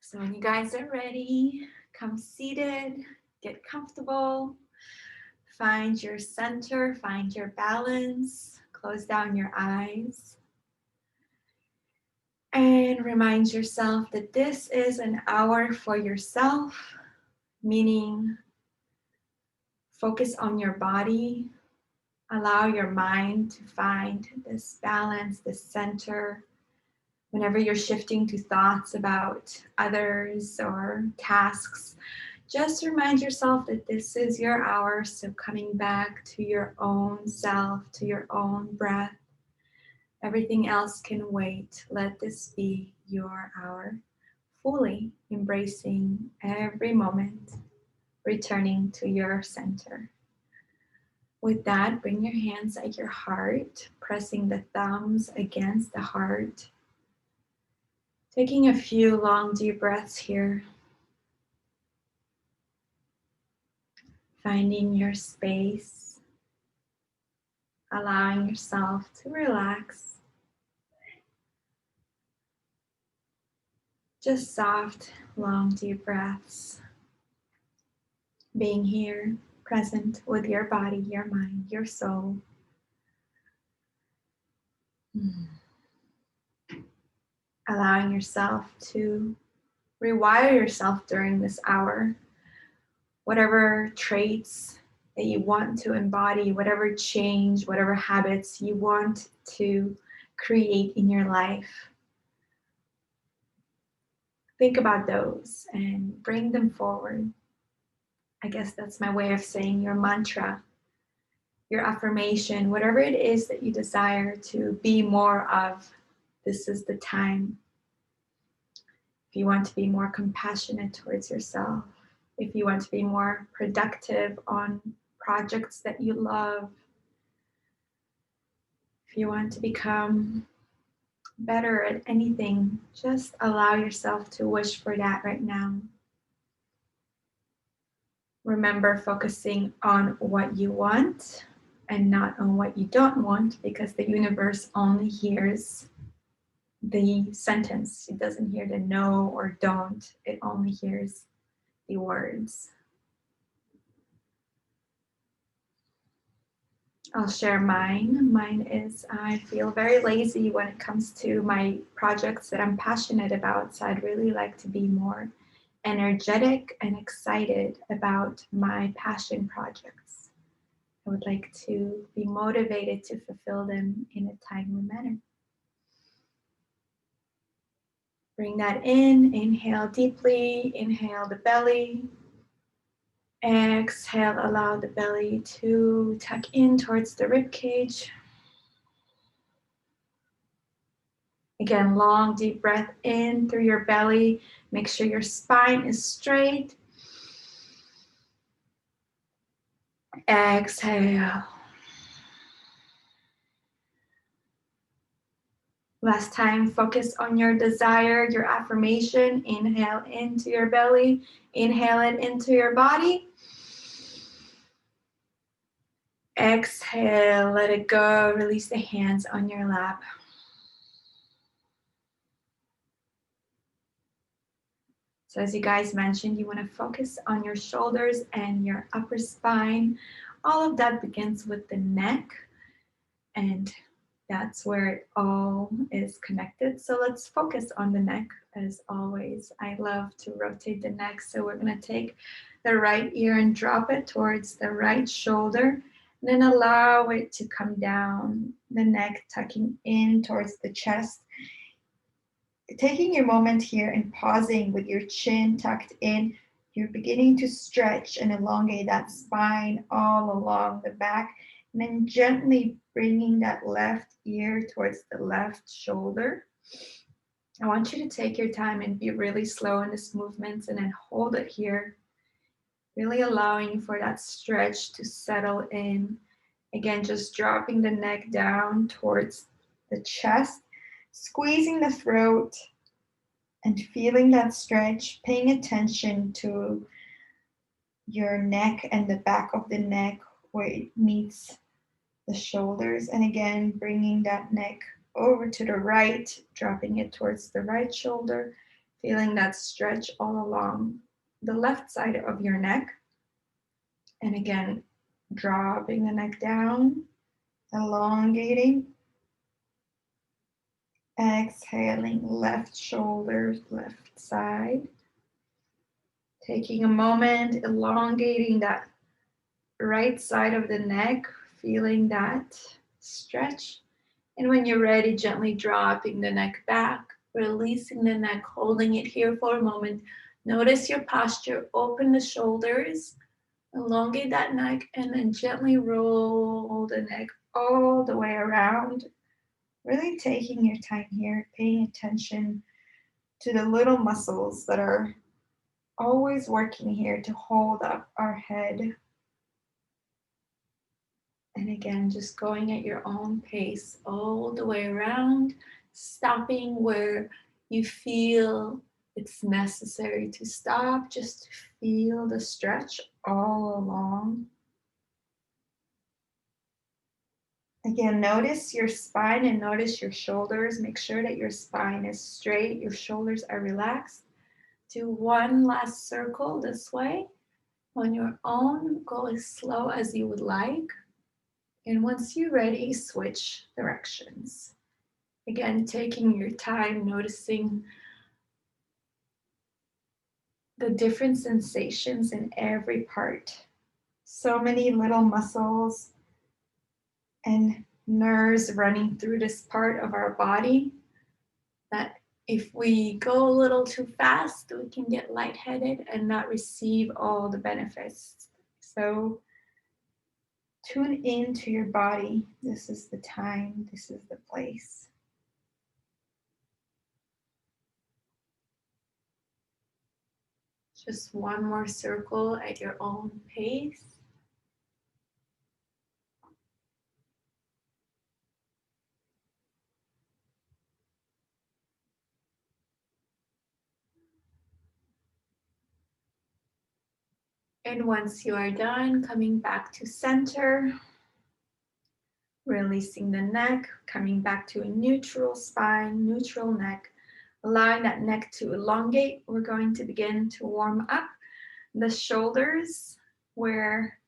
So when you guys are ready, come seated, get comfortable, find your center, find your balance, close down your eyes, and remind yourself that this is an hour for yourself, meaning focus on your body, allow your mind to find this balance, this center. Whenever you're shifting to thoughts about others or tasks, just remind yourself that this is your hour. So coming back to your own self, to your own breath, everything else can wait. Let this be your hour, fully embracing every moment, returning to your center. With that, bring your hands at your heart, pressing the thumbs against the heart. Taking a few long, deep breaths here. Finding your space, allowing yourself to relax. Just soft, long, deep breaths. Being here, present with your body, your mind, your soul. Allowing yourself to rewire yourself during this hour. Whatever traits that you want to embody, whatever change, whatever habits you want to create in your life. Think about those and bring them forward. I guess that's my way of saying your mantra, your affirmation, whatever it is that you desire to be more of, this is the time. If you want to be more compassionate towards yourself, if you want to be more productive on projects that you love, if you want to become better at anything, just allow yourself to wish for that right now. Remember focusing on what you want and not on what you don't want, because the universe only hears the sentence. It doesn't hear the no or don't. It only hears the words. I'll share mine. Mine is I feel very lazy when it comes to my projects that I'm passionate about. So I'd really like to be more energetic and excited about my passion projects. I would like to be motivated to fulfill them in a timely manner. Bring that in, inhale deeply, inhale the belly. Exhale, allow the belly to tuck in towards the rib cage. Again, long, deep breath in through your belly. Make sure your spine is straight. Exhale. Last time, focus on your desire, your affirmation. Inhale into your belly. Inhale it into your body. Exhale, let it go. Release the hands on your lap. So as you guys mentioned, you want to focus on your shoulders and your upper spine. All of that begins with the neck, and that's where it all is connected. So let's focus on the neck as always. I love to rotate the neck. So we're going to take the right ear and drop it towards the right shoulder, and then allow it to come down the neck, tucking in towards the chest. Taking your moment here and pausing with your chin tucked in, you're beginning to stretch and elongate that spine all along the back, and then gently bringing that left ear towards the left shoulder. I want you to take your time and be really slow in this movement, and then hold it here, really allowing for that stretch to settle in. Again, just dropping the neck down towards the chest, squeezing the throat, and feeling that stretch, paying attention to your neck and the back of the neck where it meets the shoulders. And again, bringing that neck over to the right, dropping it towards the right shoulder, Feeling that stretch all along the left side of your neck. And again, dropping the neck down, elongating. Exhaling, left shoulder, left side. Taking a moment, elongating that right side of the neck, feeling that stretch. And when you're ready, gently dropping the neck back, releasing the neck, holding it here for a moment. Notice your posture, open the shoulders, elongate that neck, and then gently roll the neck all the way around. Really taking your time here, paying attention to the little muscles that are always working here to hold up our head. And again, just going at your own pace all the way around, stopping where you feel it's necessary to stop, just to feel the stretch all along. Again, notice your spine and notice your shoulders. Make sure that your spine is straight, your shoulders are relaxed. Do one last circle this way. On your own, go as slow as you would like. And once you're ready, switch directions. Again, taking your time, noticing the different sensations in every part. So many little muscles and nerves running through this part of our body that if we go a little too fast, we can get lightheaded and not receive all the benefits. So tune into your body. This is the time, this is the place. Just one more circle at your own pace. And once you are done, coming back to center, releasing the neck, coming back to a neutral spine, neutral neck, allowing that neck to elongate. We're going to begin to warm up the shoulders where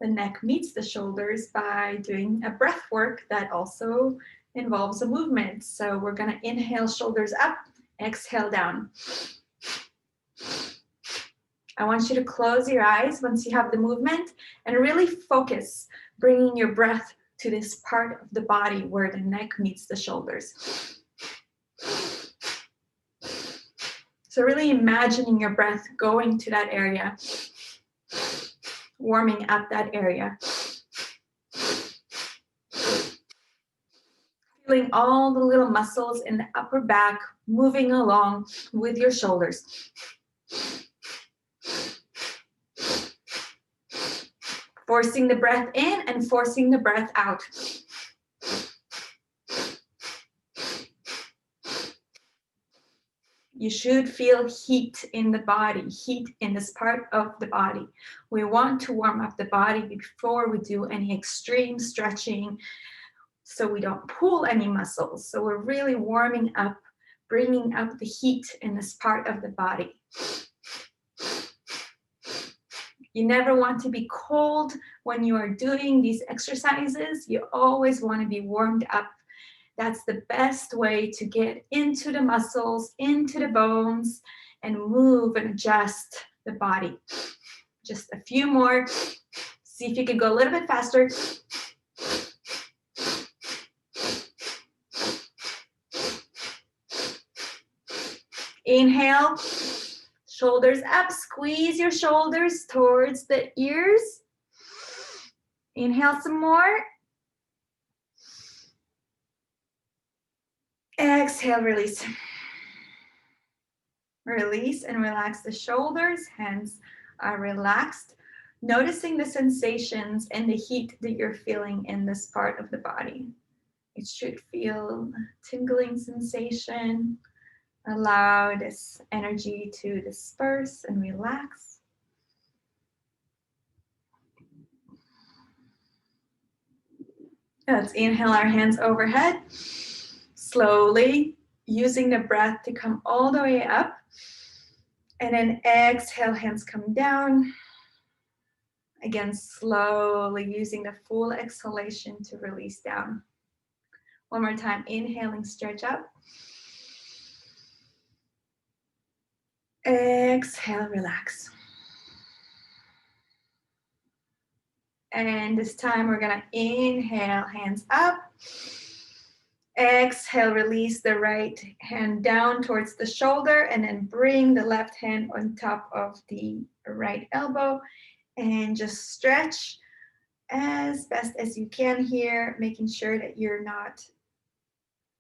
the neck meets the shoulders by doing a breath work that also involves a movement. So we're going to inhale, shoulders up, exhale down. I want you to close your eyes once you have the movement and really focus, bringing your breath to this part of the body where the neck meets the shoulders. So really imagining your breath going to that area, warming up that area. Feeling all the little muscles in the upper back moving along with your shoulders. Forcing the breath in and forcing the breath out. You should feel heat in the body, heat in this part of the body. We want to warm up the body before we do any extreme stretching so we don't pull any muscles. So we're really warming up, bringing up the heat in this part of the body. You never want to be cold when you are doing these exercises. You always want to be warmed up. That's the best way to get into the muscles, into the bones, and move and adjust the body. Just a few more. See if you can go a little bit faster. Inhale. Shoulders up, squeeze your shoulders towards the ears. Inhale some more. Exhale, release. Release and relax the shoulders, hands are relaxed. Noticing the sensations and the heat that you're feeling in this part of the body. It should feel tingling sensation. Allow this energy to disperse and relax. Let's inhale our hands overhead. Slowly, using the breath to come all the way up. And then exhale, hands come down. Again, slowly using the full exhalation to release down. One more time, inhaling, stretch up. Exhale, relax. And this time we're gonna inhale, hands up. Exhale, release the right hand down towards the shoulder and then bring the left hand on top of the right elbow and just stretch as best as you can here, making sure that you're not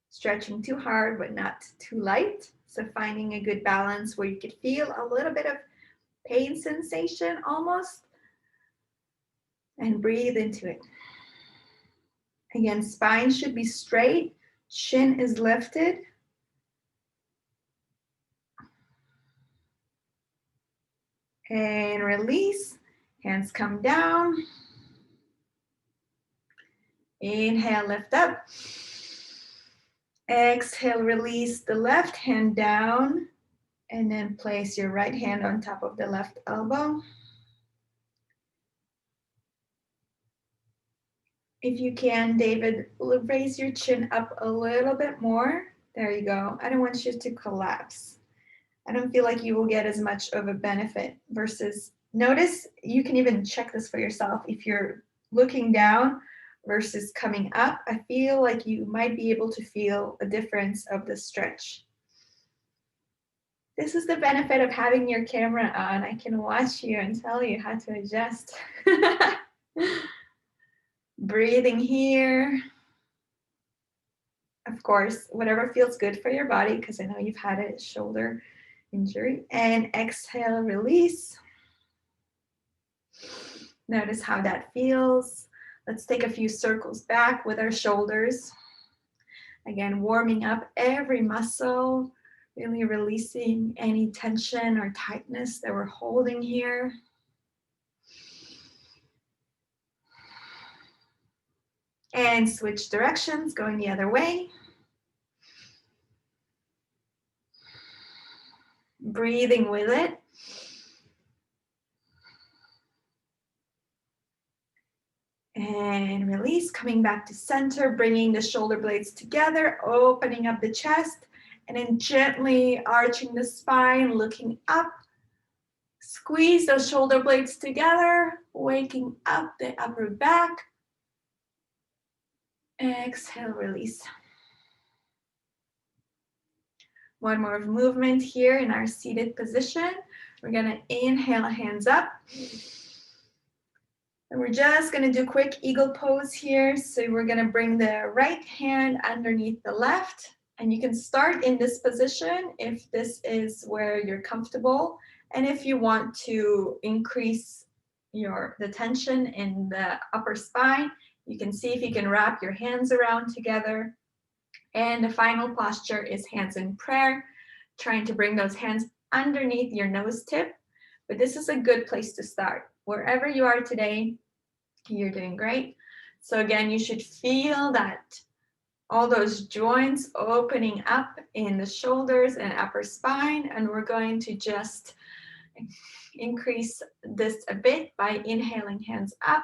stretching too hard but not too light. So finding a good balance where you could feel a little bit of pain sensation almost, and breathe into it. Again, spine should be straight, chin is lifted. And release, hands come down. Inhale, lift up. Exhale, release the left hand down and then place your right hand on top of the left elbow. If you can, David, raise your chin up a little bit more. There you go. I don't want you to collapse. I don't feel like you will get as much of a benefit versus, notice, you can even check this for yourself. If you're looking down versus coming up, I feel like you might be able to feel a difference of the stretch. This is the benefit of having your camera on. I can watch you and tell you how to adjust. Breathing here. Of course, whatever feels good for your body, because I know you've had a shoulder injury. And exhale, release. Notice how that feels. Let's take a few circles back with our shoulders. Again, warming up every muscle, really releasing any tension or tightness that we're holding here. And switch directions, going the other way. Breathing with it. And release, coming back to center, bringing the shoulder blades together, opening up the chest, and then gently arching the spine, looking up. Squeeze those shoulder blades together, waking up the upper back. Exhale, release. One more movement here in our seated position. We're gonna inhale, hands up. And we're just gonna do quick eagle pose here. So we're gonna bring the right hand underneath the left. And you can start in this position if this is where you're comfortable. And if you want to increase the tension in the upper spine, you can see if you can wrap your hands around together. And the final posture is hands in prayer, trying to bring those hands underneath your nose tip. But this is a good place to start. Wherever you are today, you're doing great. So again, you should feel that all those joints opening up in the shoulders and upper spine. And we're going to just increase this a bit by inhaling, hands up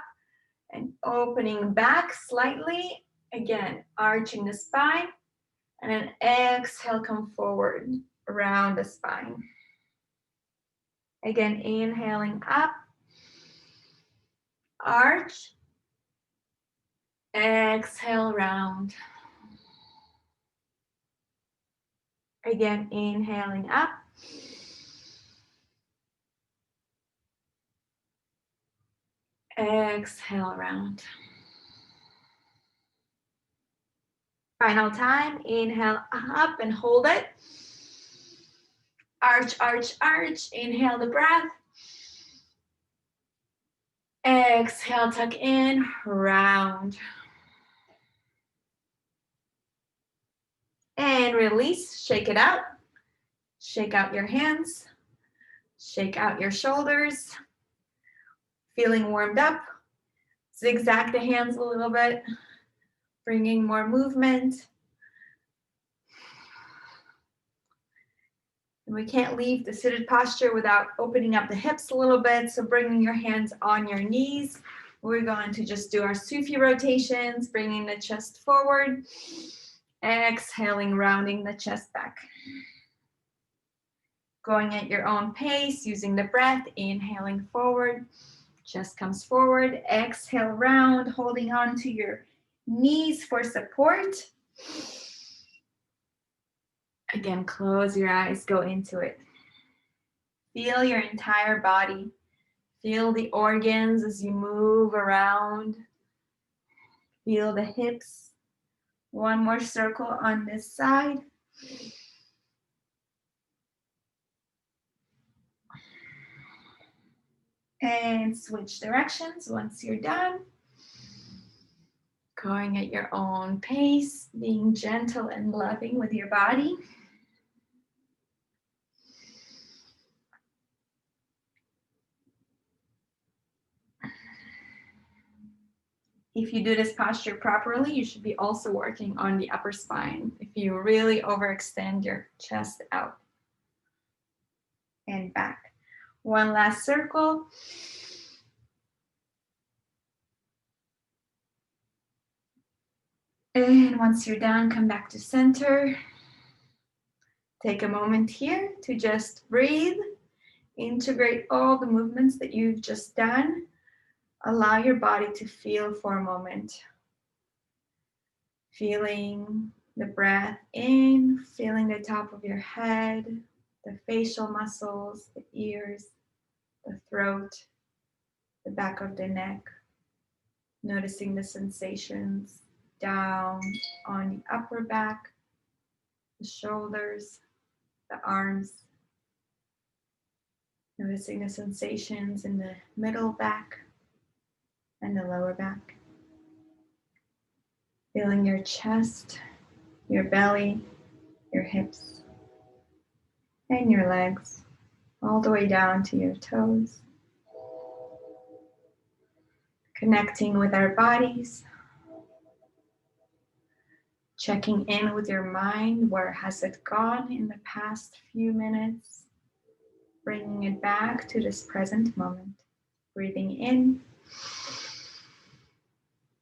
and opening back slightly. Again, arching the spine. And then exhale, come forward around the spine. Again, inhaling up, arch, exhale, round. Again, inhaling up. Exhale, round. Final time, inhale up and hold it. Arch, arch, arch. Inhale the breath. Exhale, tuck in, round. And release, shake it out. Shake out your hands. Shake out your shoulders. Feeling warmed up. Zigzag the hands a little bit, bringing more movement. And we can't leave the seated posture without opening up the hips a little bit. So bringing your hands on your knees. We're going to just do our Sufi rotations, bringing the chest forward. Exhaling, rounding the chest back. Going at your own pace, using the breath, inhaling forward. Chest comes forward. Exhale, round, holding on to your knees for support. Again, close your eyes, go into it. Feel your entire body. Feel the organs as you move around. Feel the hips. One more circle on this side. And switch directions once you're done. Going at your own pace, being gentle and loving with your body. If you do this posture properly, you should be also working on the upper spine. If you really overextend your chest out and back. One last circle. And once you're done, come back to center. Take a moment here to just breathe. Integrate all the movements that you've just done. Allow your body to feel for a moment. Feeling the breath in, feeling the top of your head, the facial muscles, the ears, the throat, the back of the neck. Noticing the sensations down on the upper back, the shoulders, the arms. Noticing the sensations in the middle back and the lower back. Feeling your chest, your belly, your hips, and your legs, all the way down to your toes. Connecting with our bodies. Checking in with your mind. Where has it gone in the past few minutes? Bringing it back to this present moment. Breathing in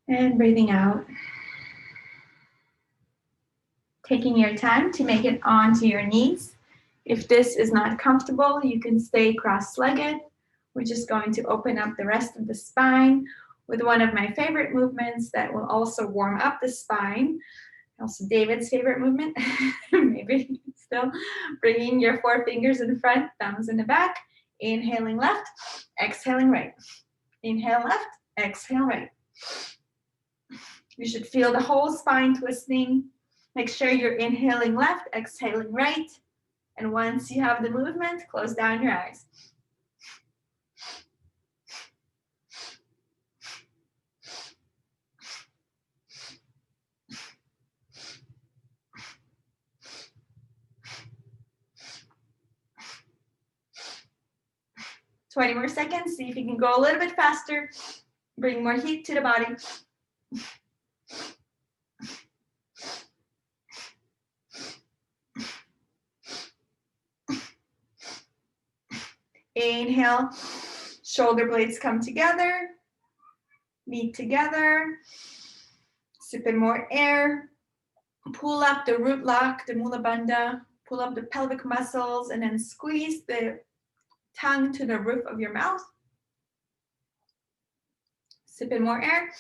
and breathing out. Taking your time to make it onto your knees. If this is not comfortable, you can stay cross-legged. We're just going to open up the rest of the spine with one of my favorite movements that will also warm up the spine. Also David's favorite movement, maybe still. Bringing your 4 fingers in front, thumbs in the back. Inhaling left, exhaling right. Inhale left, exhale right. You should feel the whole spine twisting. Make sure you're inhaling left, exhaling right. And once you have the movement, close down your eyes. "20 more seconds. See if you can go a little bit faster. Bring more heat to the body. Inhale, shoulder blades come together, meet together. Sip in more air. Pull up the root lock, the mula bandha. Pull up the pelvic muscles and then squeeze the tongue to the roof of your mouth. Sip in more air.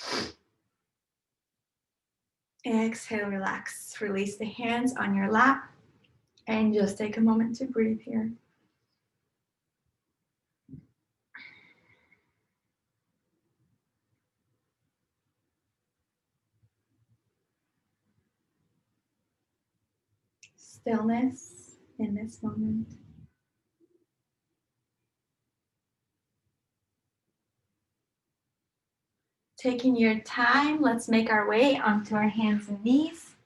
Exhale, relax. Release the hands on your lap and just take a moment to breathe here. Stillness in this moment. Taking your time, let's make our way onto our hands and knees.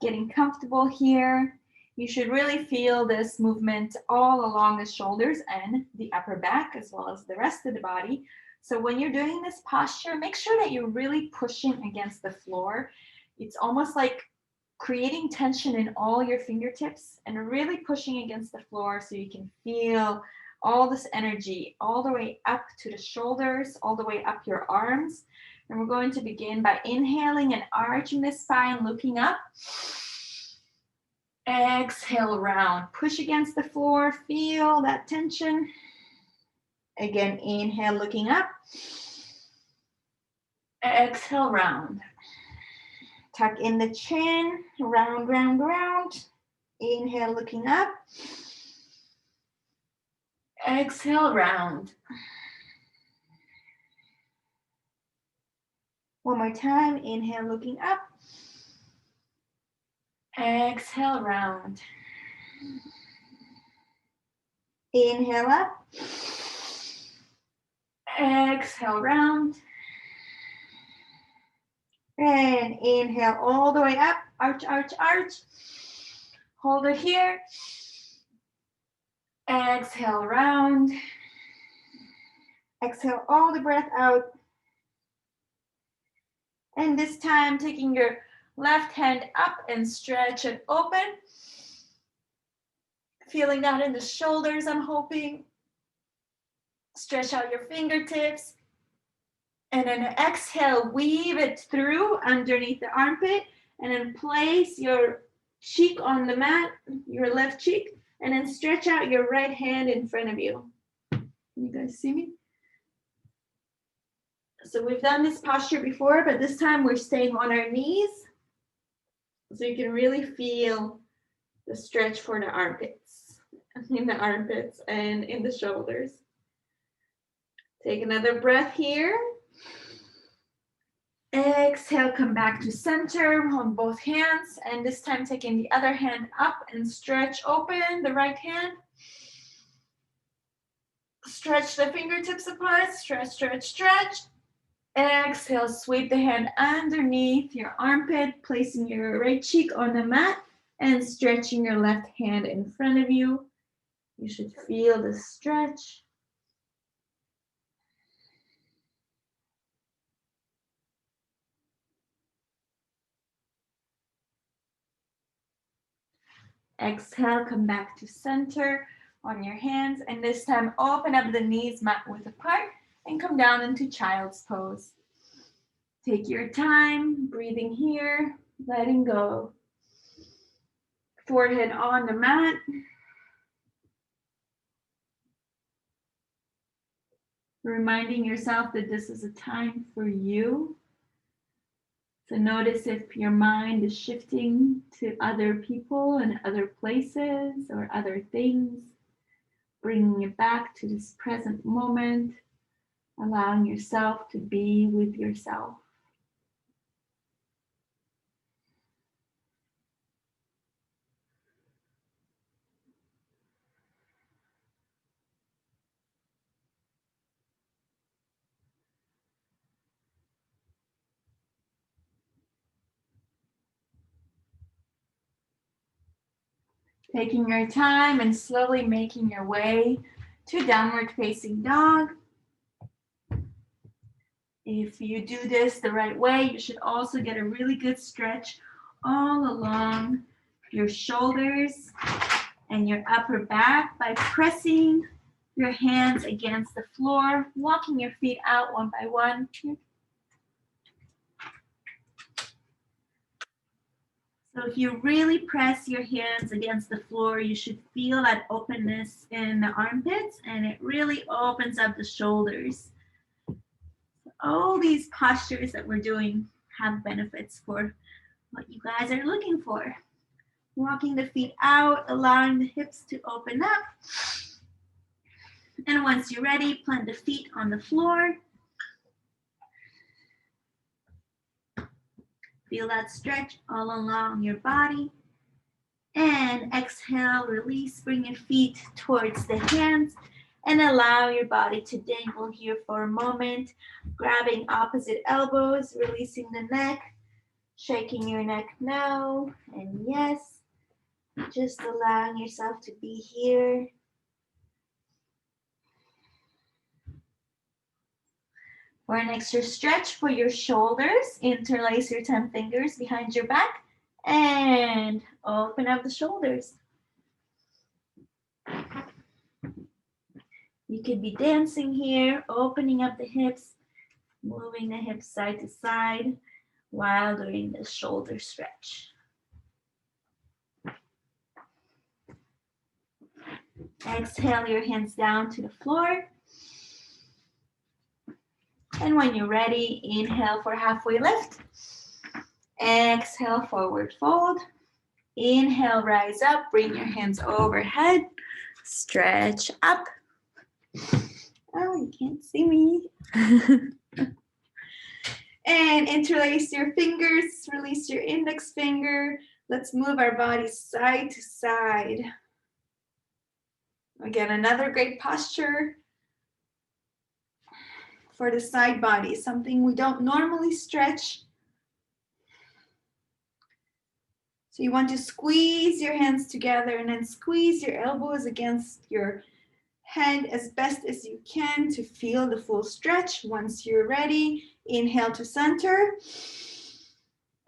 Getting comfortable here. You should really feel this movement all along the shoulders and the upper back, as well as the rest of the body. So when you're doing this posture, make sure that you're really pushing against the floor. It's almost like creating tension in all your fingertips and really pushing against the floor so you can feel all this energy all the way up to the shoulders, all the way up your arms. And we're going to begin by inhaling and arching the spine, looking up. Exhale, round. Push against the floor, feel that tension. Again, inhale, looking up. Exhale, round. Tuck in the chin, round, round, round. Inhale, looking up. Exhale, round. One more time, inhale, looking up. Exhale, round. Inhale up. Exhale, round. And inhale all the way up. Arch, arch, arch. Hold it here. Exhale, round. Exhale all the breath out. And this time, taking your left hand up and stretch it open. Feeling that in the shoulders, I'm hoping. Stretch out your fingertips. And then exhale, weave it through underneath the armpit. And then place your cheek on the mat, your left cheek. And then stretch out your right hand in front of you. Can you guys see me? So we've done this posture before, but this time we're staying on our knees. So you can really feel the stretch for the armpits, in the armpits and in the shoulders. Take another breath here. Exhale, come back to center on both hands. And this time taking the other hand up and stretch open the right hand. Stretch the fingertips apart, stretch, stretch, stretch. Exhale, sweep the hand underneath your armpit, placing your right cheek on the mat and stretching your left hand in front of you. You should feel the stretch. Exhale, come back to center on your hands, and this time open up the knees, mat width apart, and come down into child's pose. Take your time, breathing here, letting go. Forehead on the mat. Reminding yourself that this is a time for you. So notice if your mind is shifting to other people and other places or other things, bringing it back to this present moment, allowing yourself to be with yourself. Taking your time and slowly making your way to downward facing dog. If you do this the right way, you should also get a really good stretch all along your shoulders and your upper back by pressing your hands against the floor, walking your feet out one by one. So if you really press your hands against the floor, you should feel that openness in the armpits, and it really opens up the shoulders. All these postures that we're doing have benefits for what you guys are looking for. Walking the feet out, allowing the hips to open up. And once you're ready, plant the feet on the floor. Feel that stretch all along your body. And exhale, release, bring your feet towards the hands and allow your body to dangle here for a moment, grabbing opposite elbows, releasing the neck, shaking your neck now, and yes, just allowing yourself to be here. For an extra stretch for your shoulders, interlace your 10 fingers behind your back And open up the shoulders. You could be dancing here, opening up the hips, moving the hips side to side while doing the shoulder stretch. Exhale your hands down to the floor. And when you're ready, inhale for halfway lift. Exhale, forward fold. Inhale, rise up, bring your hands overhead. Stretch up. Oh, you can't see me. And interlace your fingers, release your index finger. Let's move our bodies side to side. Again, another great posture for the side body, something we don't normally stretch. So you want to squeeze your hands together and then squeeze your elbows against your head as best as you can to feel the full stretch. Once you're ready, inhale to center.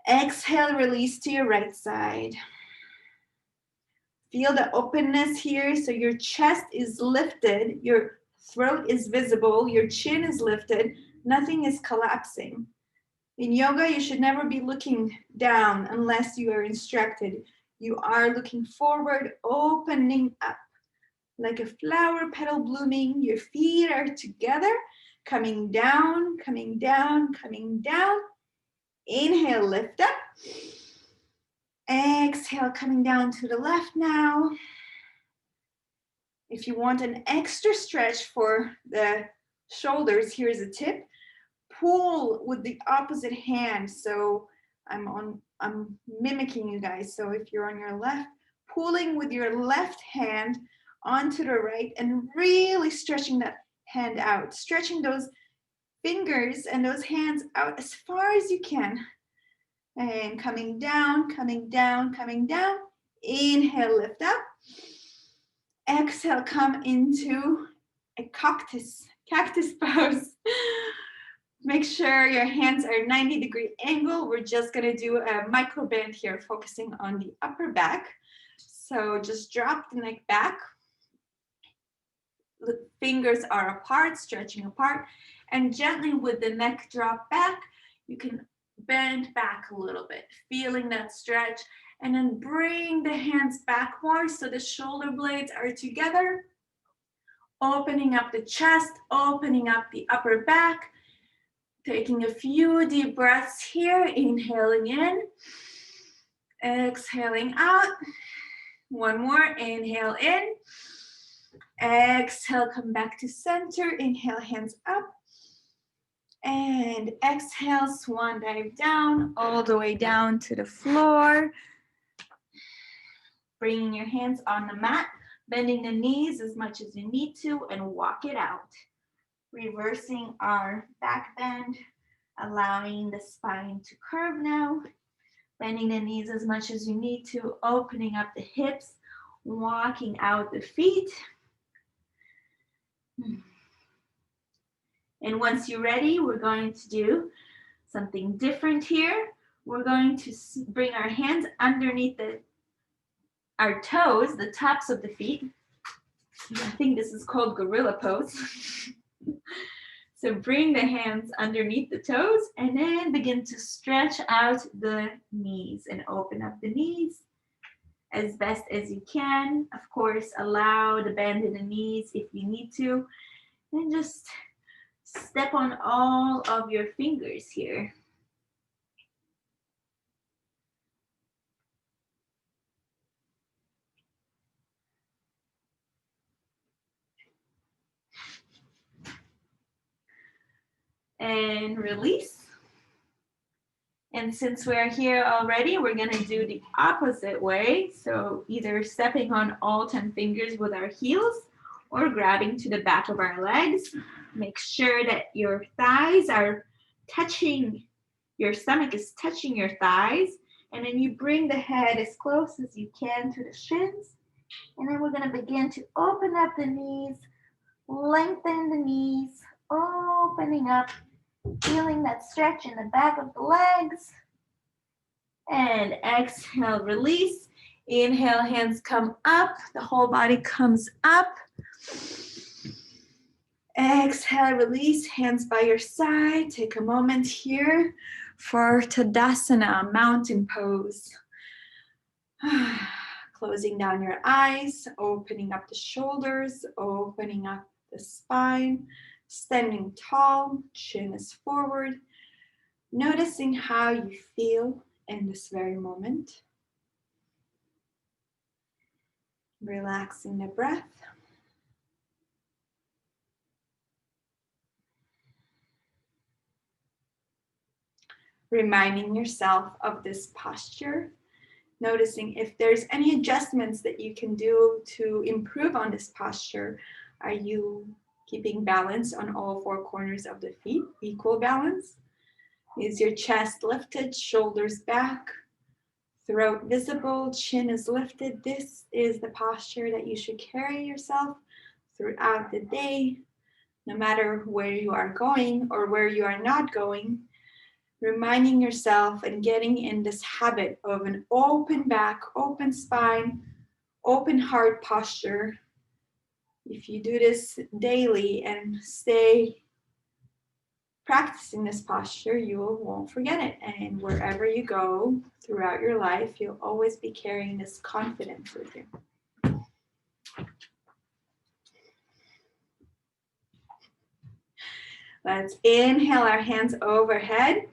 Exhale, release to your right side. Feel the openness here, so your chest is lifted, your throat is visible, your chin is lifted, nothing is collapsing. In yoga, you should never be looking down unless you are instructed. You are looking forward, opening up. Like a flower petal blooming, your feet are together, coming down, coming down, coming down. Inhale, lift up. Exhale, coming down to the left now. If you want an extra stretch for the shoulders, here's a tip. Pull with the opposite hand. So I'm mimicking you guys. So if you're on your left, pulling with your left hand onto the right and really stretching that hand out, stretching those fingers and those hands out as far as you can. And coming down, coming down, coming down. Inhale, lift up. Exhale, come into a cactus pose. Make sure your hands are 90-degree angle. We're just gonna do a micro bend here, focusing on the upper back. So just drop the neck back. The fingers are apart, stretching apart, and gently with the neck drop back, you can bend back a little bit, feeling that stretch, and then bring the hands back more so the shoulder blades are together, opening up the chest, opening up the upper back, taking a few deep breaths here, inhaling in, exhaling out. One more, inhale in. Exhale, come back to center. Inhale, hands up. And exhale, swan dive down, all the way down to the floor. Bringing your hands on the mat, bending the knees as much as you need to, and walk it out. Reversing our back bend, allowing the spine to curve now. Bending the knees as much as you need to, opening up the hips, walking out the feet. And once you're ready, we're going to do something different here. We're going to bring our hands underneath our toes, the tops of the feet. I think this is called gorilla pose. So bring the hands underneath the toes and then begin to stretch out the knees and open up the knees as best as you can. Of course, allow the bend in the knees if you need to. And just step on all of your fingers here. And release. And since we're here already, we're going to do the opposite way. So either stepping on all 10 fingers with our heels or grabbing to the back of our legs. Make sure that your thighs are touching, your stomach is touching your thighs. And then you bring the head as close as you can to the shins. And then we're going to begin to open up the knees, lengthen the knees, opening up, feeling that stretch in the back of the legs. And exhale, release. Inhale, hands come up, the whole body comes up. Exhale, release, hands by your side. Take a moment here for Tadasana, mountain pose. Closing down your eyes, opening up the shoulders, opening up the spine, standing tall, chin is forward, noticing how you feel in this very moment. Relaxing the breath. Reminding yourself of this posture. Noticing if there's any adjustments that you can do to improve on this posture. Are you keeping balance on all four corners of the feet? Equal balance? Is your chest lifted, shoulders back, throat visible, chin is lifted? This is the posture that you should carry yourself throughout the day, no matter where you are going or where you are not going. Reminding yourself and getting in this habit of an open back, open spine, open heart posture. If you do this daily and stay practicing this posture, you won't forget it. And wherever you go throughout your life, you'll always be carrying this confidence with you. Let's inhale our hands overhead.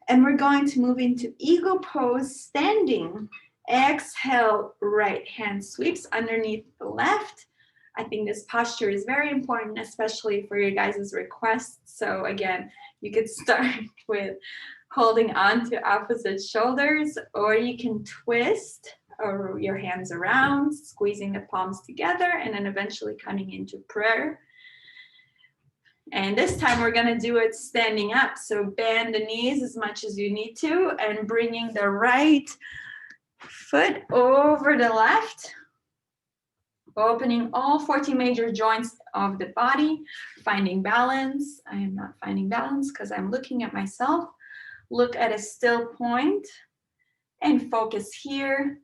And we're going to move into eagle pose, standing. Exhale, right hand sweeps underneath the left. I think this posture is very important, especially for your guys' requests. So again, you could start with holding on to opposite shoulders, or you can twist or your hands around, squeezing the palms together, and then eventually coming into prayer. And this time we're gonna do it standing up. So bend the knees as much as you need to and bringing the right foot over the left, opening all 14 major joints of the body, finding balance. I am not finding balance because I'm looking at myself. Look at a still point and focus here.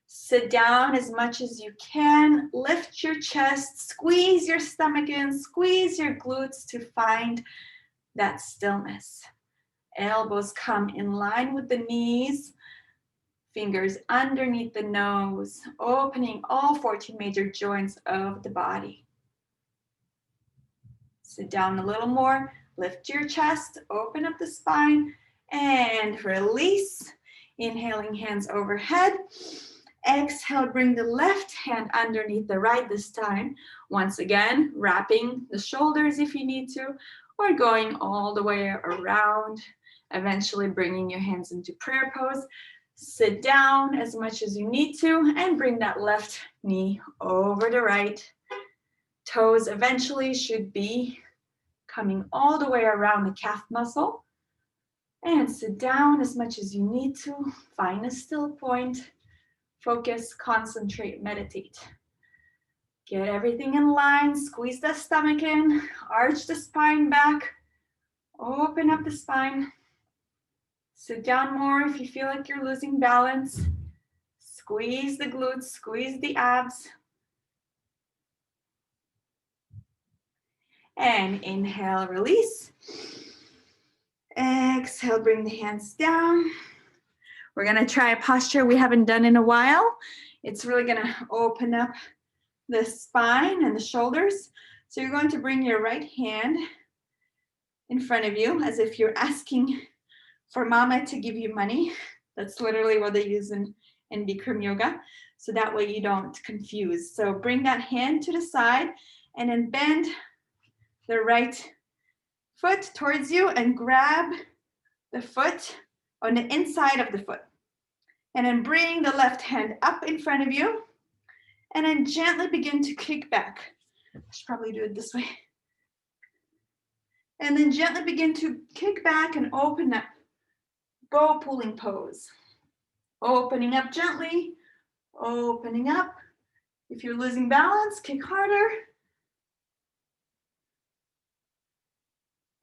Sit down as much as you can. Lift your chest, squeeze your stomach in, squeeze your glutes to find that stillness. Elbows come in line with the knees. Fingers underneath the nose, opening all 14 major joints of the body. Sit down a little more, lift your chest, open up the spine, and release. Inhaling, hands overhead. Exhale, bring the left hand underneath the right this time. Once again, wrapping the shoulders if you need to, or going all the way around, eventually bringing your hands into prayer pose. Sit down as much as you need to and bring that left knee over the right. Toes eventually should be coming all the way around the calf muscle. And sit down as much as you need to. Find a still point. Focus, concentrate, meditate. Get everything in line. Squeeze the stomach in. Arch the spine back. Open up the spine. Sit down more if you feel like you're losing balance. Squeeze the glutes, squeeze the abs. And inhale, release. Exhale, bring the hands down. We're gonna try a posture we haven't done in a while. It's really gonna open up the spine and the shoulders. So you're going to bring your right hand in front of you as if you're asking for mama to give you money. That's literally what they use in Bikram yoga. So that way you don't confuse. So bring that hand to the side and then bend the right foot towards you and grab the foot on the inside of the foot. And then bring the left hand up in front of you and then gently begin to kick back. I should probably do it this way. And then gently begin to kick back and open up. Bow pulling pose. Opening up gently, opening up. If you're losing balance, kick harder.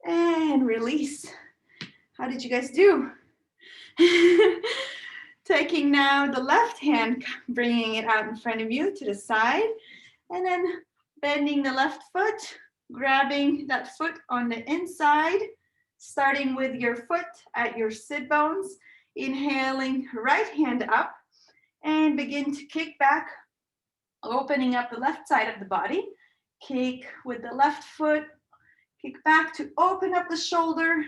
And release. How did you guys do? Taking now the left hand, bringing it out in front of you to the side, and then bending the left foot, grabbing that foot on the inside, starting with your foot at your sit bones, inhaling right hand up, and begin to kick back, opening up the left side of the body. Kick with the left foot, kick back to open up the shoulder,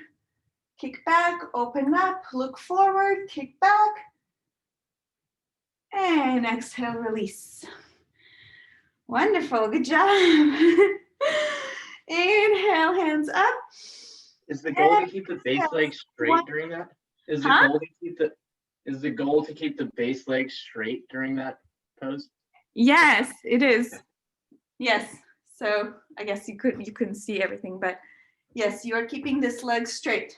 kick back, open up, look forward, kick back, and exhale, release. Wonderful, good job. Inhale, hands up. Is the goal to keep the base leg straight during that? Is the goal to keep the base leg straight during that pose? Yes, it is. Yes. So I guess you couldn't see everything, but yes, you are keeping this leg straight.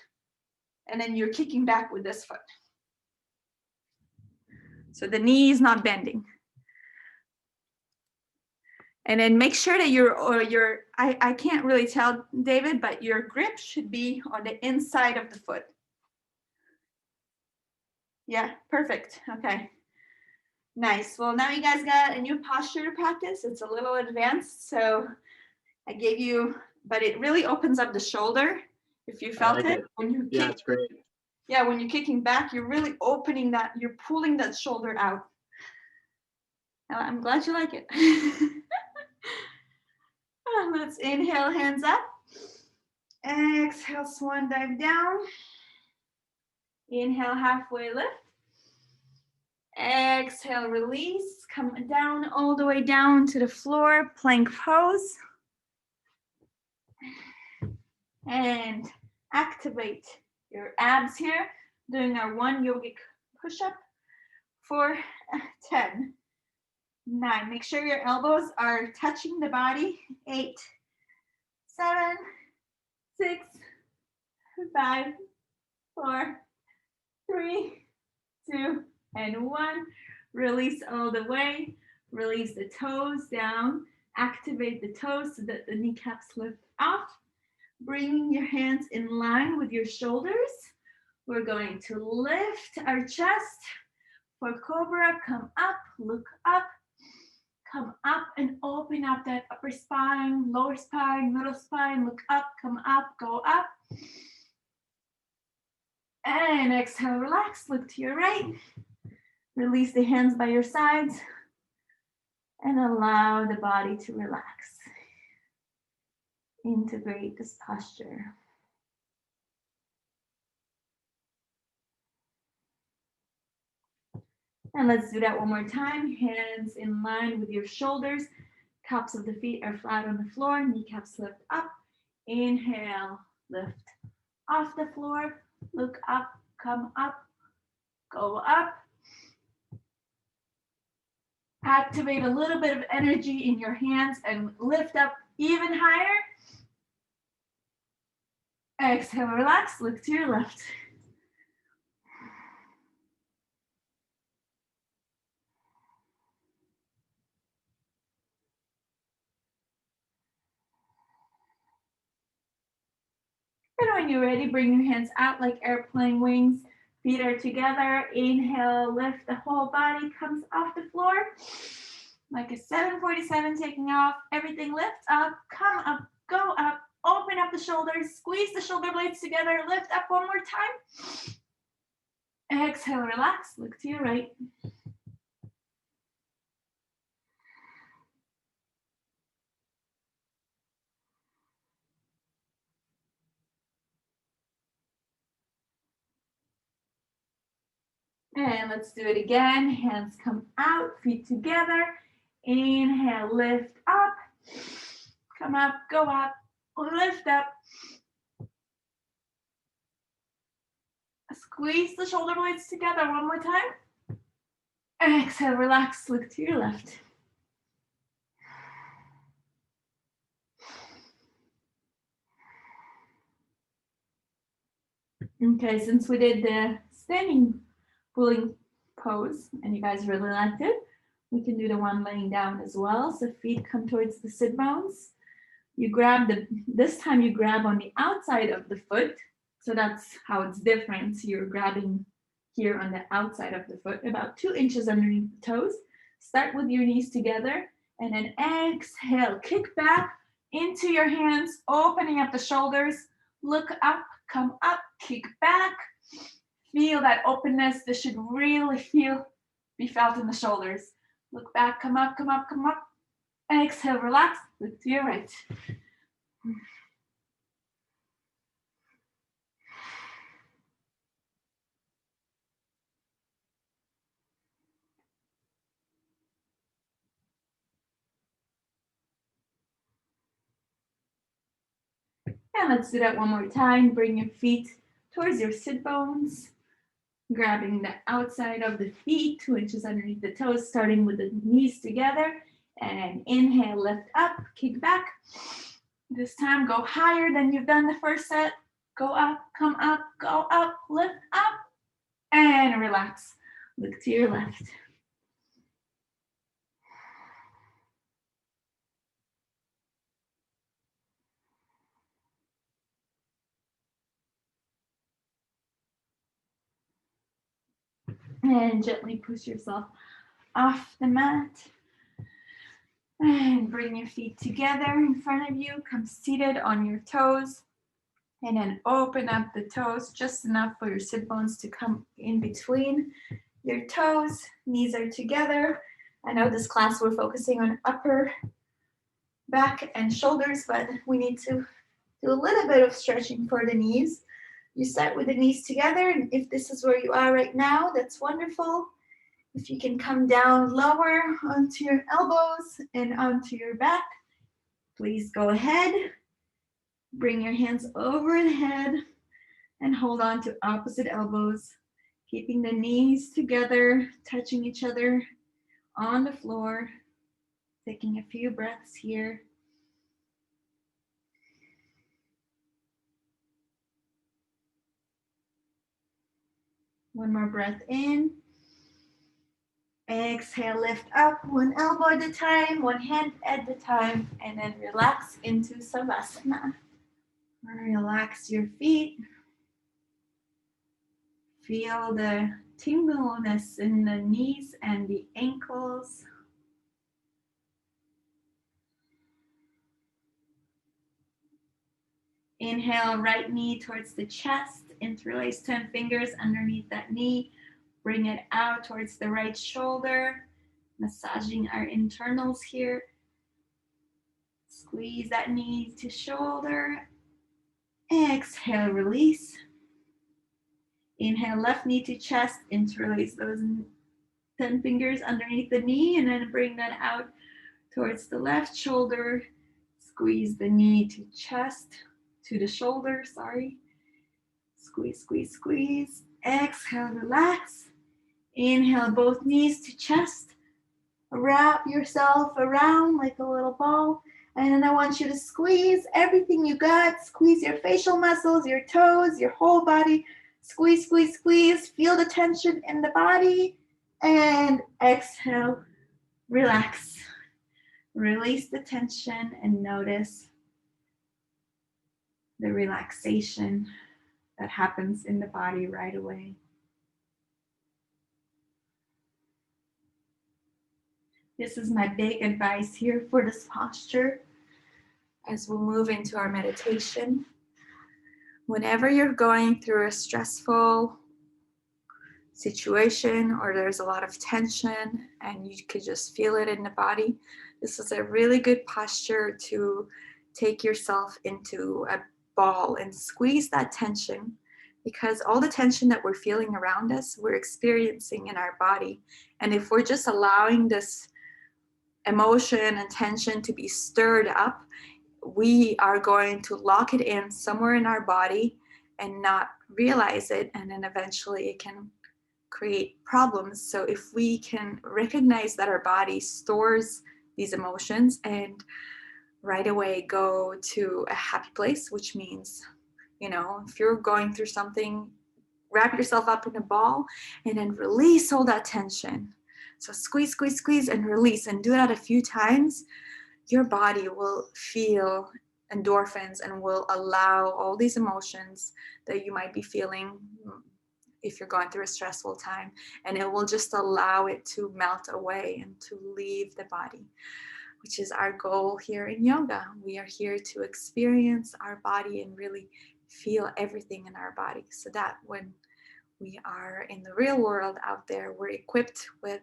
And then you're kicking back with this foot. So the knee is not bending. And then make sure that I can't really tell, David, but your grip should be on the inside of the foot. Yeah, perfect. Okay. Nice. Well, now you guys got a new posture to practice. It's a little advanced, so I gave you, but it really opens up the shoulder. If you felt it. When you kick, it's great. Yeah, when you're kicking back, you're really opening that, you're pulling that shoulder out. I'm glad you like it. Let's inhale, hands up. Exhale, swan dive down. Inhale, halfway lift. Exhale, release. Come down all the way down to the floor, plank pose. And activate your abs here. Doing our 1 yogic push-up for 10. 9. Make sure your elbows are touching the body. 8, 7, 6, 5, 4, 3, 2, and 1. Release all the way. Release the toes down. Activate the toes so that the kneecaps lift off. Bringing your hands in line with your shoulders. We're going to lift our chest. For Cobra, come up, look up. Come up and open up that upper spine, lower spine, middle spine. Look up, come up, go up. And exhale, relax, look to your right. Release the hands by your sides. And allow the body to relax. Integrate this posture. And let's do that one more time. Hands in line with your shoulders. Cups of the feet are flat on the floor. Kneecaps lift up. Inhale, lift off the floor. Look up, come up, go up. Activate a little bit of energy in your hands and lift up even higher. Exhale, relax, look to your left. And when you're ready, bring your hands out like airplane wings. Feet are together. Inhale, lift the whole body, comes off the floor. Like a 747 taking off. Everything lifts up, come up, go up, open up the shoulders, squeeze the shoulder blades together, lift up one more time. Exhale, relax, look to your right. And let's do it again. Hands come out, feet together. Inhale, lift up. Come up, go up, lift up. Squeeze the shoulder blades together one more time. Exhale, relax, look to your left. Okay, since we did the standing pulling pose and you guys really liked it, we can do the one laying down as well. So feet come towards the sit bones. You grab this time you grab on the outside of the foot. So that's how it's different. So you're grabbing here on the outside of the foot, about 2 inches underneath the toes. Start with your knees together and then exhale, kick back into your hands, opening up the shoulders, look up, come up, kick back. Feel that openness. This should really be felt in the shoulders. Look back, come up, come up, come up. Exhale, relax, look to your right. And let's do that one more time. Bring your feet towards your sit bones, grabbing the outside of the feet, 2 inches underneath the toes, starting with the knees together. And inhale, lift up, kick back. This time, go higher than you've done the first set. Go up, come up, go up, lift up, and relax. Look to your left. And gently push yourself off the mat. And bring your feet together in front of you. Come seated on your toes. And then open up the toes just enough for your sit bones to come in between your toes. Knees are together. I know this class we're focusing on upper back and shoulders, but we need to do a little bit of stretching for the knees. You start with the knees together, and if this is where you are right now, that's wonderful. If you can come down lower onto your elbows and onto your back, please go ahead. Bring your hands over the head and hold on to opposite elbows, keeping the knees together, touching each other on the floor. Taking a few breaths here. One more breath in. Exhale, lift up, one elbow at a time, one hand at a time, and then relax into Savasana. Relax your feet. Feel the tingleness in the knees and the ankles. Inhale, right knee towards the chest. Interlace 10 fingers underneath that knee. Bring it out towards the right shoulder. Massaging our internals here. Squeeze that knee to shoulder. Exhale, release. Inhale, left knee to chest. Interlace those 10 fingers underneath the knee and then bring that out towards the left shoulder. Squeeze the knee to chest, to the shoulder, sorry. Squeeze, squeeze, squeeze. Exhale, relax. Inhale, both knees to chest. Wrap yourself around like a little ball. And then I want you to squeeze everything you got. Squeeze your facial muscles, your toes, your whole body. Squeeze, squeeze, squeeze. Feel the tension in the body. And exhale, relax. Release the tension and notice the relaxation that happens in the body right away. This is my big advice here for this posture as we move into our meditation. Whenever you're going through a stressful situation or there's a lot of tension and you could just feel it in the body, this is a really good posture to take yourself into a ball and squeeze that tension, because all the tension that we're feeling around us, we're experiencing in our body. And if we're just allowing this emotion and tension to be stirred up, we are going to lock it in somewhere in our body and not realize it, and then eventually it can create problems. So if we can recognize that our body stores these emotions and right away go to a happy place, which means, if you're going through something, wrap yourself up in a ball and then release all that tension. So squeeze, squeeze, squeeze, and release, and do that a few times. Your body will feel endorphins and will allow all these emotions that you might be feeling if you're going through a stressful time, and it will just allow it to melt away and to leave the body, which is our goal here in yoga. We are here to experience our body and really feel everything in our body, so that when we are in the real world out there, we're equipped with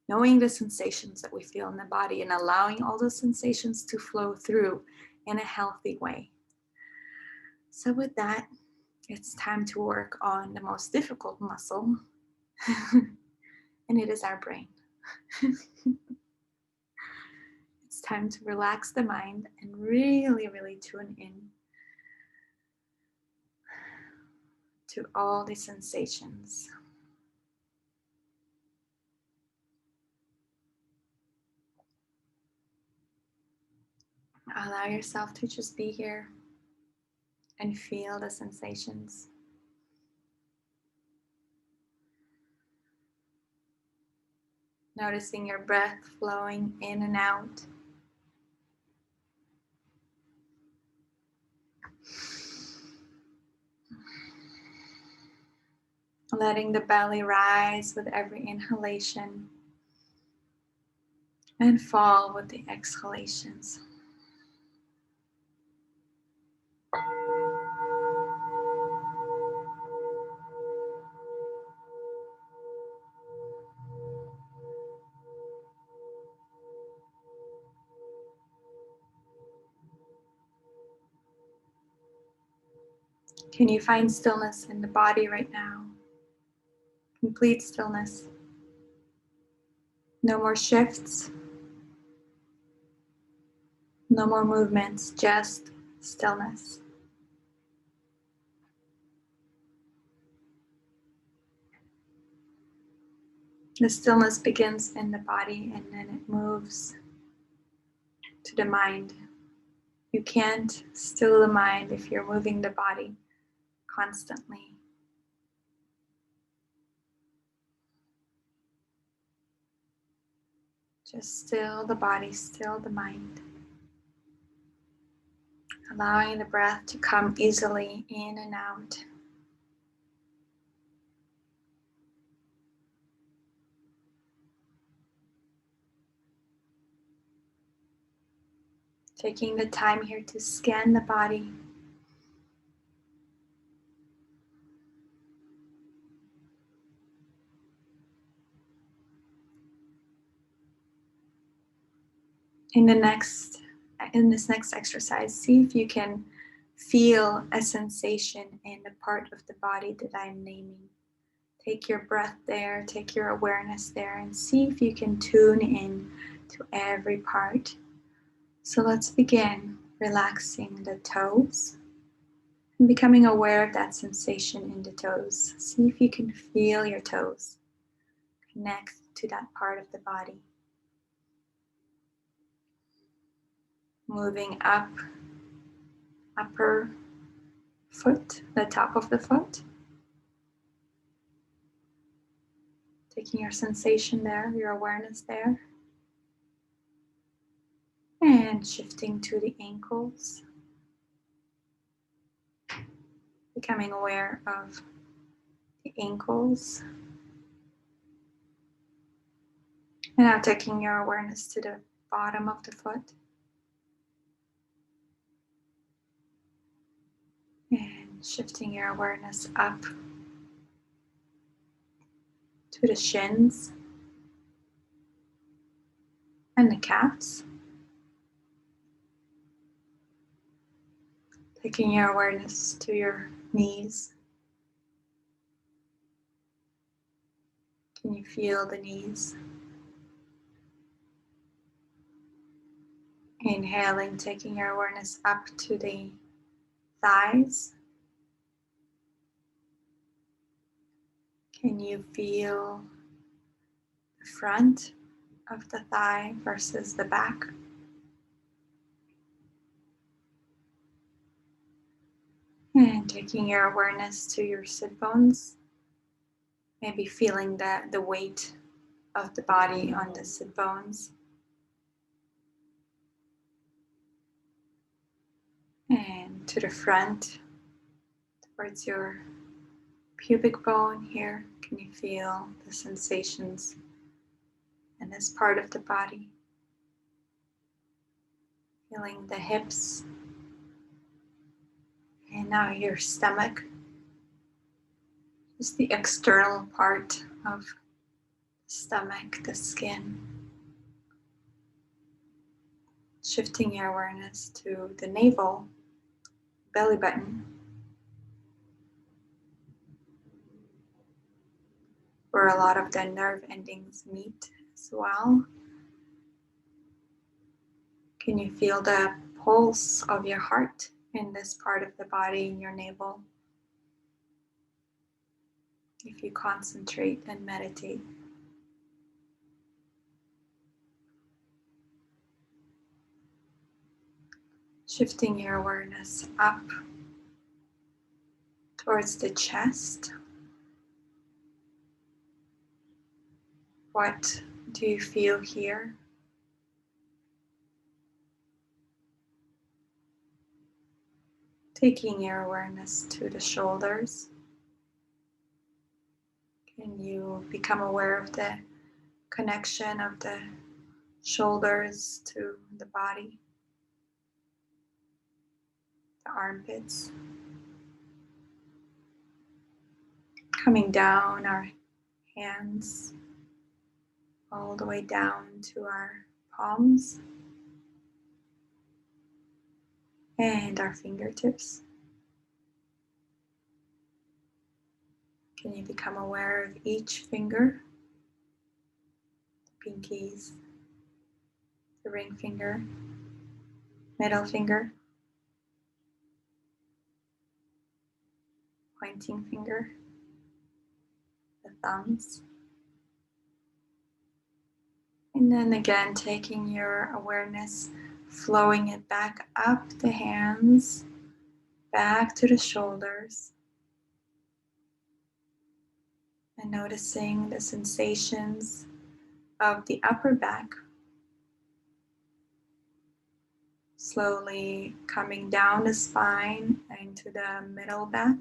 knowing the sensations that we feel in the body and allowing all those sensations to flow through in a healthy way. So with that, it's time to work on the most difficult muscle, and it is our brain. It's time to relax the mind and really, really tune in to all the sensations. Allow yourself to just be here and feel the sensations. Noticing your breath flowing in and out. Letting the belly rise with every inhalation and fall with the exhalations. Can you find stillness in the body right now? Complete stillness. No more shifts. No more movements, just stillness. The stillness begins in the body and then it moves to the mind. You can't still the mind if you're moving the body constantly. Just still the body, still the mind. Allowing the breath to come easily in and out. Taking the time here to scan the body. In this next exercise, see if you can feel a sensation in the part of the body that I'm naming. Take your breath there, take your awareness there, and see if you can tune in to every part. So let's begin relaxing the toes and becoming aware of that sensation in the toes. See if you can feel your toes. Connect to that part of the body. Moving up, upper foot, the top of the foot. Taking your sensation there, your awareness there. And shifting to the ankles. Becoming aware of the ankles. And now taking your awareness to the bottom of the foot. And shifting your awareness up to the shins and the calves. Taking your awareness to your knees. Can you feel the knees? Inhaling, taking your awareness up to the thighs. Can you feel the front of the thigh versus the back? And taking your awareness to your sit bones. Maybe feeling the weight of the body on the sit bones. And to the front, towards your pubic bone here. Can you feel the sensations in this part of the body? Feeling the hips. And now your stomach. Just the external part of the stomach, the skin. Shifting your awareness to the navel, belly button, where a lot of the nerve endings meet as well. Can you feel the pulse of your heart in this part of the body, in your navel? If you concentrate and meditate. Shifting your awareness up towards the chest. What do you feel here? Taking your awareness to the shoulders. Can you become aware of the connection of the shoulders to the body? The armpits. Coming down our hands all the way down to our palms and our fingertips. Can you become aware of each finger? The pinkies, the ring finger, middle finger, pointing finger, the thumbs. And then again, taking your awareness, flowing it back up the hands, back to the shoulders. And noticing the sensations of the upper back. Slowly coming down the spine into the middle back.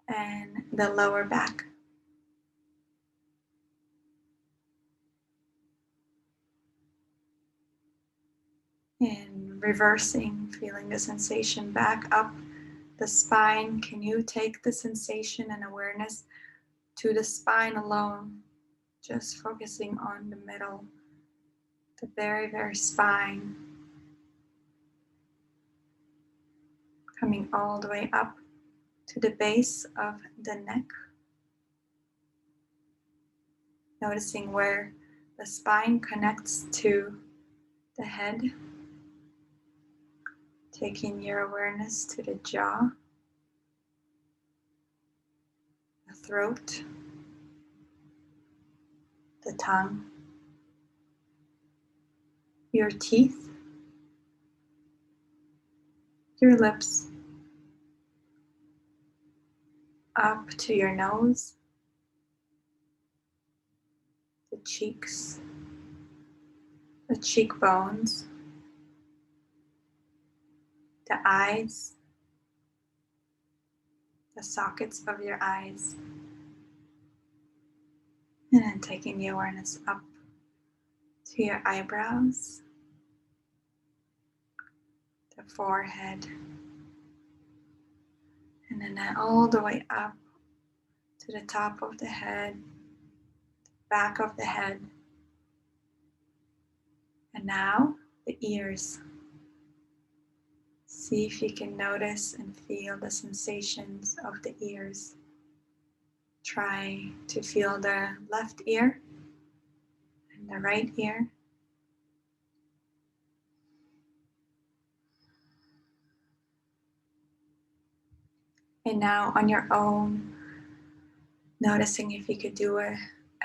And the lower back. And reversing, feeling the sensation back up the spine. Can you take the sensation and awareness to the spine alone? Just focusing on the middle, the very, very spine. Coming all the way up to the base of the neck. Noticing where the spine connects to the head. Taking your awareness to the jaw, the throat, the tongue, your teeth, your lips, up to your nose, the cheeks, the cheekbones, the eyes, the sockets of your eyes, and then taking the awareness up to your eyebrows, the forehead, and then all the way up to the top of the head, back of the head, and now the ears. See if you can notice and feel the sensations of the ears. Try to feel the left ear and the right ear. And now on your own, noticing if you could do a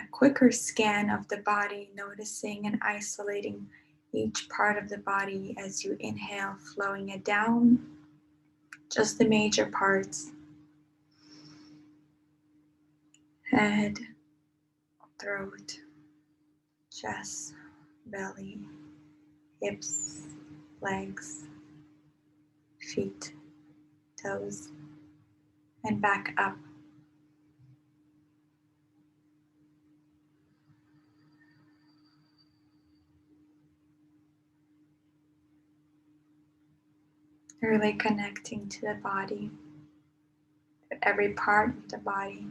quicker scan of the body, noticing and isolating each part of the body as you inhale, flowing it down, just the major parts. Head, throat, chest, belly, hips, legs, feet, toes, and back up. Really connecting to the body, to every part of the body.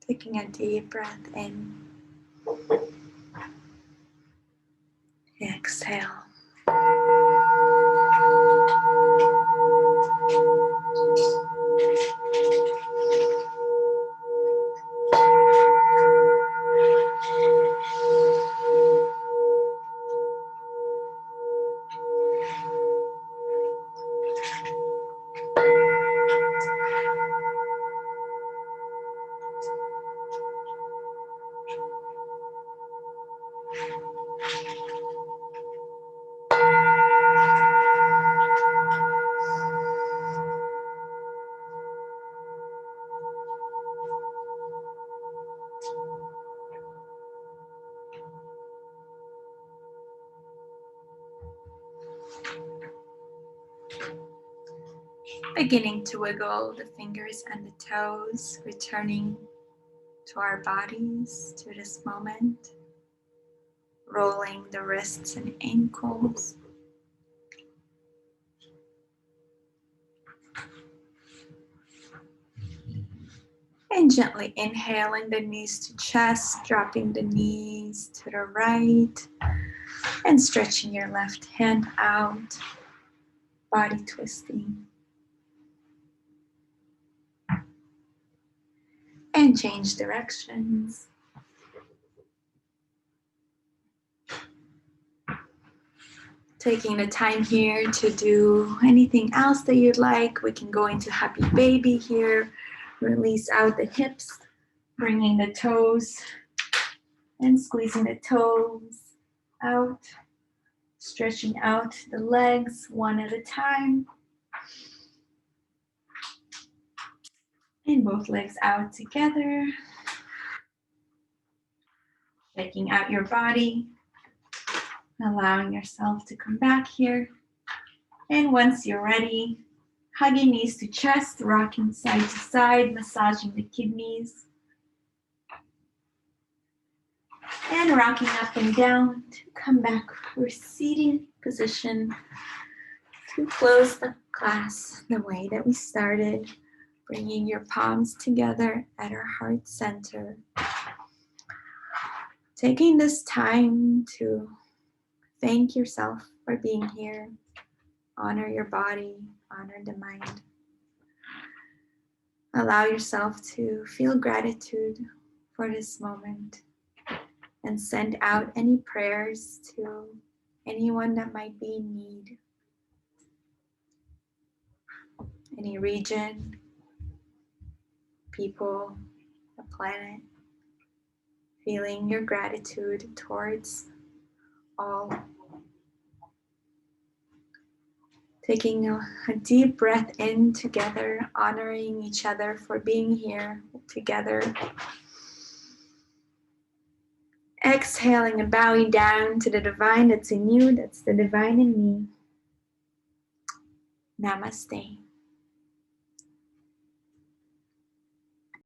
Taking a deep breath in. Exhale. Beginning to wiggle the fingers and the toes, returning to our bodies, to this moment. Rolling the wrists and ankles. And gently inhaling the knees to chest, dropping the knees to the right, and stretching your left hand out, body twisting. And change directions. Taking the time here to do anything else that you'd like. We can go into happy baby here. Release out the hips, bringing the toes and squeezing the toes out. Stretching out the legs one at a time. And both legs out together. Checking out your body. Allowing yourself to come back here. And once you're ready, hugging knees to chest, rocking side to side, massaging the kidneys. And rocking up and down to come back for seated position to close the class the way that we started, bringing your palms together at our heart center. Taking this time to thank yourself for being here, honor your body, honor the mind. Allow yourself to feel gratitude for this moment and send out any prayers to anyone that might be in need. Any region, people, the planet. Feeling your gratitude towards all. Taking a deep breath in together, honoring each other for being here together. Exhaling and bowing down to the divine that's in you, that's the divine in me. Namaste.